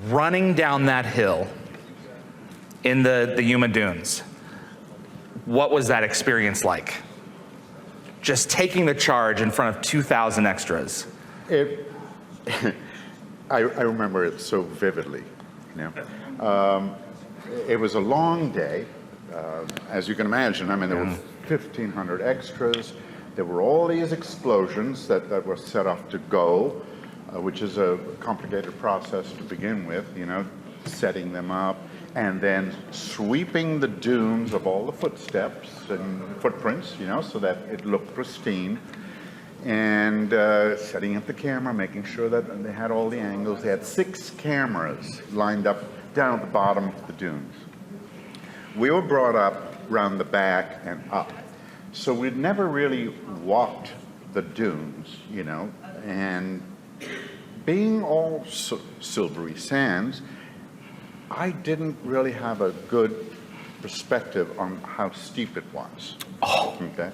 running down that hill in the Yuma Dunes. What was that experience like? Just taking the charge in front of 2,000 extras. I remember it so vividly. You know, it was a long day, as you can imagine. I mean, there were 1,500 extras. There were all these explosions that were set off to go, which is a complicated process to begin with. You know, setting them up and then sweeping the dunes of all the footsteps and footprints. You know, so that it looked pristine. And setting up the camera, making sure that they had all the angles. They had 6 cameras lined up down at the bottom of the dunes. We were brought up around the back and up. So we'd never really walked the dunes, you know, and being all silvery sands, I didn't really have a good perspective on how steep it was. Oh. Okay.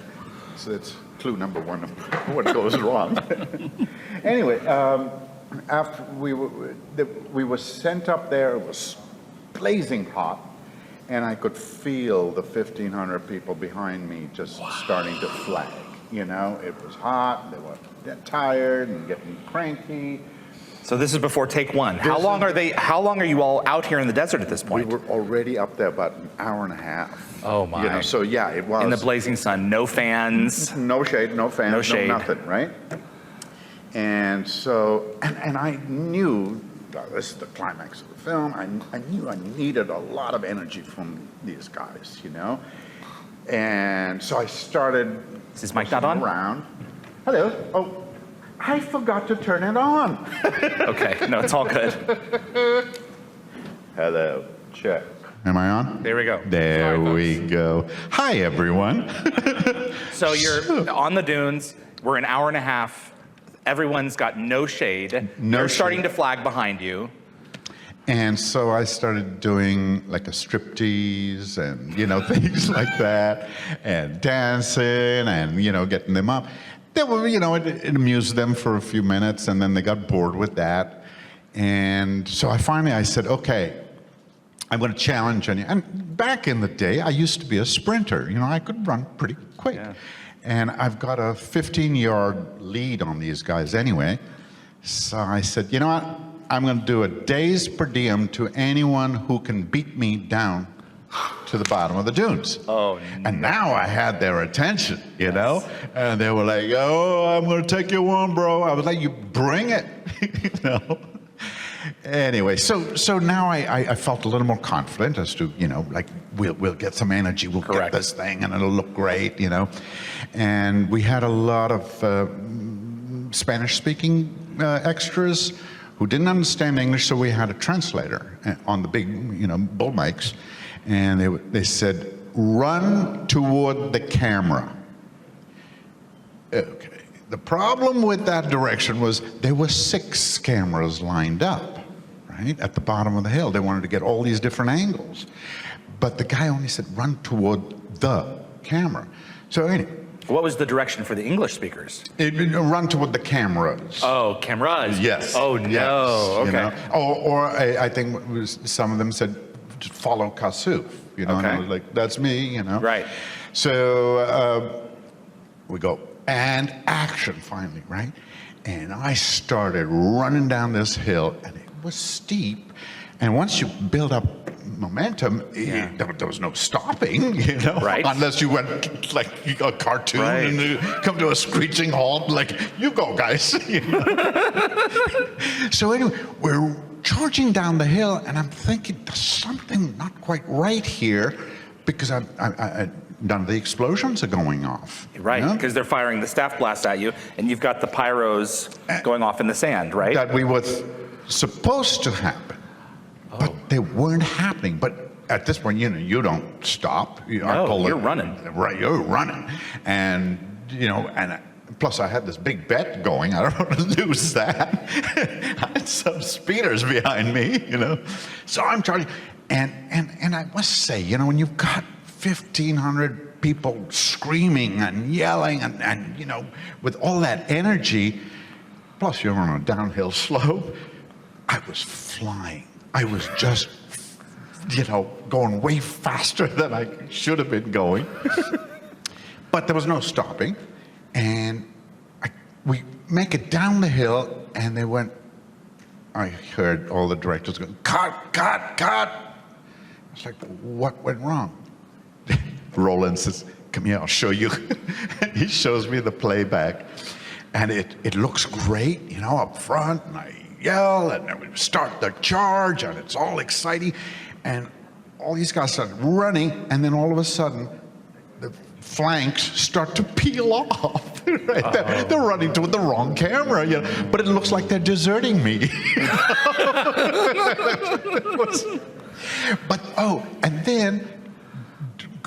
So that's clue number 1 of what goes wrong. Anyway, after we were sent up there, it was blazing hot, and I could feel the 1,500 people behind me just starting to flag. You know, it was hot, they were tired and getting cranky. So this is before take 1. How long are you all out here in the desert at this point? We were already up there about an hour and a half. Oh my. You know, so yeah, it was. In the blazing sun, no fans. No shade, no fans, no shade. No nothing, right? And so, and I knew, this is the climax of the film, I knew I needed a lot of energy from these guys, you know? And so I started. Is this mic not on? Around. Hello. Oh, I forgot to turn it on. Okay, no, it's all good. Hello, check. Am I on? There we go. There we go. Hi, everyone. So you're on the dunes. We're an hour and a half. Everyone's got no shade. They're starting to flag behind you. And so I started doing like a striptease and, you know, things like that, and dancing and, you know, getting them up. They were, you know, it amused them for a few minutes, and then they got bored with that. And so I said, okay, I'm going to challenge you. And back in the day, I used to be a sprinter. You know, I could run pretty quick. Yeah. And I've got a 15-yard lead on these guys anyway. So I said, you know what? I'm going to do a day's per diem to anyone who can beat me down to the bottom of the dunes. Oh, no. And now I had their attention, you know? And they were like, oh, I'm going to take you on, bro. I was like, you bring it, you know? Anyway, so now I felt a little more confident as to, you know, like we'll get some energy, we'll get this thing and it'll look great, you know. And we had a lot of Spanish-speaking extras who didn't understand English, so we had a translator on the big, you know, bull mics, and they said, run toward the camera. Okay. The problem with that direction was there were 6 cameras lined up, right, at the bottom of the hill. They wanted to get all these different angles. But the guy only said, run toward the camera. So anyway. What was the direction for the English speakers? Run toward the cameras. Oh, cameras. Yes. Oh, no. Yes, okay. You know? Or I think it was, some of them said, just follow Kasuf. You know, and I was like, that's me, you know. Right. So we go. And action, finally, right? And I started running down this hill, and it was steep. And once you build up momentum, there was no stopping, you know? Right. Unless you went like a cartoon and you come to a screeching halt, like, you go, guys. You know? So anyway, we're charging down the hill, and I'm thinking, there's something not quite right here, because none of the explosions are going off. Right, because they're firing the staff blast at you, and you've got the pyros going off in the sand, right? That we was supposed to happen, but they weren't happening. But at this point, you know, you don't stop. You're running. Right, you're running. And, you know, and plus I had this big bet going. I don't want to lose that. I had some speeders behind me, you know. So I'm charging. And I must say, you know, when you've got 1,500 people screaming and yelling and you know, with all that energy, plus you're on a downhill slope, I was flying. I was just, going way faster than I should have been going. But there was no stopping. And we make it down the hill, and I heard all the directors going, cut, cut, cut. It's like, what went wrong? Roland says, come here, I'll show you. He shows me the playback. And it looks great, up front, and I yell, and then we start the charge, and it's all exciting. And all these guys start running, and then all of a sudden, the flanks start to peel off. Right? They're running toward the wrong camera, but it looks like they're deserting me. And then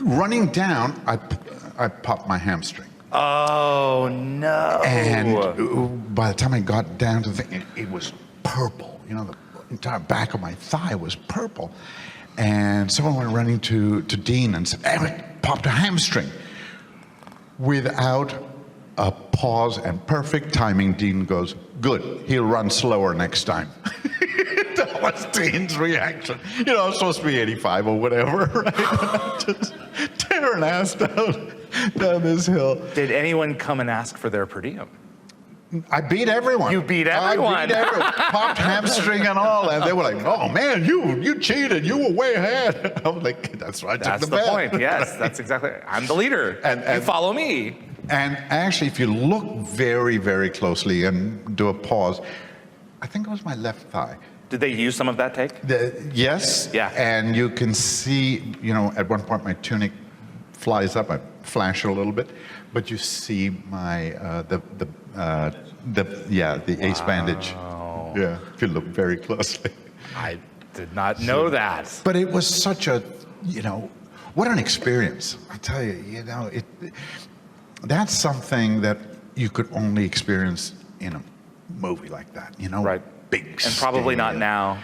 running down, I popped my hamstring. Oh, no. And by the time I got down to the thing, it was purple. The entire back of my thigh was purple. And someone went running to Dean and said, Eric, popped a hamstring. Without a pause and perfect timing, Dean goes, good, he'll run slower next time. That was Dean's reaction. I'm supposed to be 85 or whatever, right? Just tearing ass down this hill. Did anyone come and ask for their per diem? I beat everyone. You beat everyone. I beat everyone. Popped hamstring and all, and they were like, "Oh man, you cheated. You were way ahead." I was like, "That's right. That's the point. Yes, that's exactly. I'm the leader, and you follow me." And actually, if you look very, very closely and do a pause, I think it was my left thigh. Did they use some of that take? Yes. Yeah. And you can see, at one point my tunic flies up. I flash it a little bit, but you see my the ace bandage. Yeah, if you look very closely. I did not know that. But it was such a, what an experience. I tell you, that's something that you could only experience in a movie like that, Right. Big and probably not now.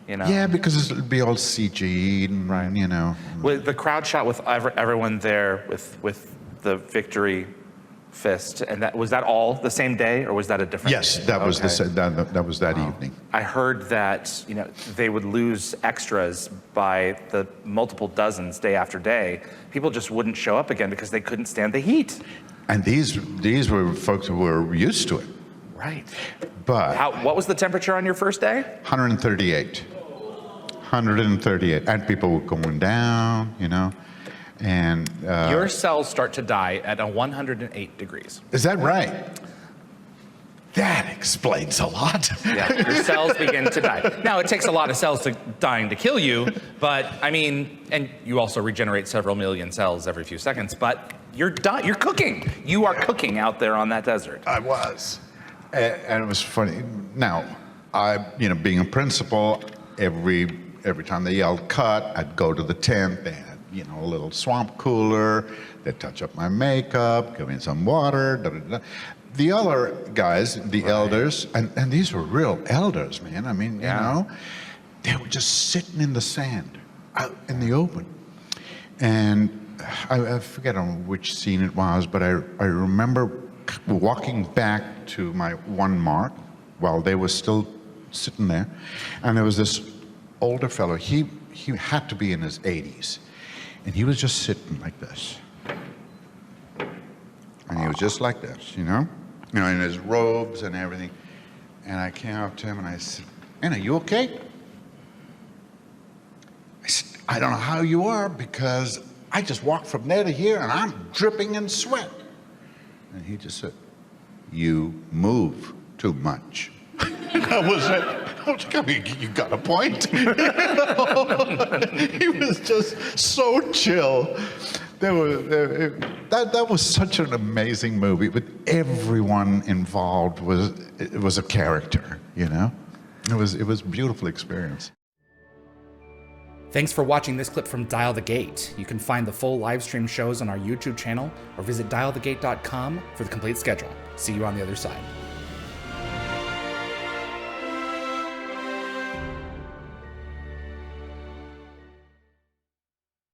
Yeah, because it'll be all CG and, right. With the crowd shot with everyone there with the victory fist, and was that all the same day, or was that a different? Yes, that was that was that evening. I heard that they would lose extras by the multiple dozens day after day. People just wouldn't show up again because they couldn't stand the heat. And these were folks who were used to it. Right. But what was the temperature on your first day? 138. 138, and people were going down, and your cells start to die at 108 degrees. Is that right? That explains a lot. Yeah, your cells begin to die. Now, it takes a lot of cells dying to kill you, but and you also regenerate several million cells every few seconds, but you're cooking. You are cooking out there on that desert. I was. And it was funny. Now, being a principal, every time they yelled cut, I'd go to the tent. They had, a little swamp cooler. They'd touch up my makeup, give me some water. Da, da, da. The other guys, the elders, and these were real elders, man. I mean, they were just sitting in the sand, out in the open. And I forget on which scene it was, but I remember walking back to my one mark while they were still sitting there, and there was this older fellow. He had to be in his 80s, and he was just sitting like this, and he was just like this, in his robes and everything. And I came up to him and I said, "Man, are you okay?" I said, "I don't know how you are, because I just walked from there to here and I'm dripping in sweat." And he just said, "You move too much." That was it. I mean, you got a point. He was just so chill. That was such an amazing movie, but everyone involved was a character, It was a beautiful experience. Thanks for watching this clip from Dial the Gate. You can find the full live stream shows on our YouTube channel or visit dialthegate.com for the complete schedule. See you on the other side.